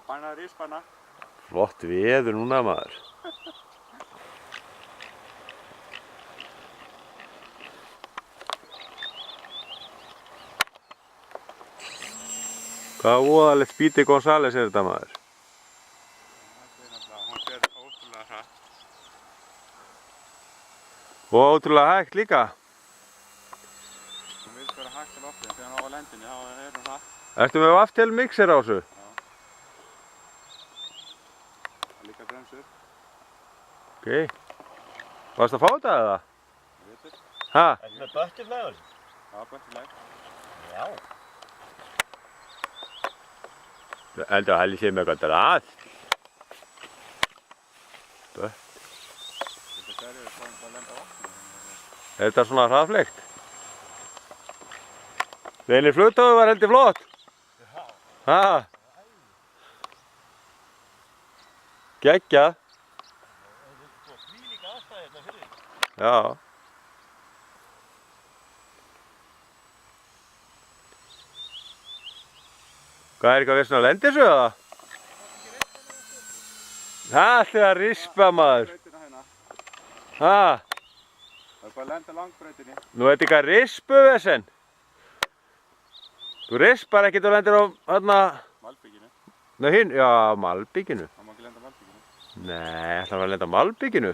Bannaði rispanna. Flott veður núna maður. Hvaða voðalegt Speedy Gonzales er þetta maður? Hún fer ótrúlega hratt. Og ótrúlega hægt líka. Hún vil bara hægt á loftið, þegar hún á lendinni þá er hún hratt. Ertu með Waftel mixer á þessu? Já. Það er líka bremsur. Ok. Varstu að fá þetta eða? Ég veit þetta. Ha? Ertu með butterfly á þessu? Já, böttileg. Já. Heldur að helgi sé með eitthvað drað. Þetta ferður að lenda á vatninu. Er þetta svona hraðfleygt? Þeinir flugtáðu var heldur flott. Já. Ha? Geggjað. Það er sko þvílíka aðstæði hérna fyrir. Já. Hvað er eitthvað vissna að lendi þessu eða? Það er að rispa maður. Brautina hérna. Ha? Það er bara að lenda langbrautinni. Nú er þetta eitthvað rispuvesen. Þú rispar ekkert og lendir á hérna... Malbygginu. Nei hinn, já, malbygginu. Það má ekki lenda á malbygginu. Nei, ætlar hann að lenda á malbygginu?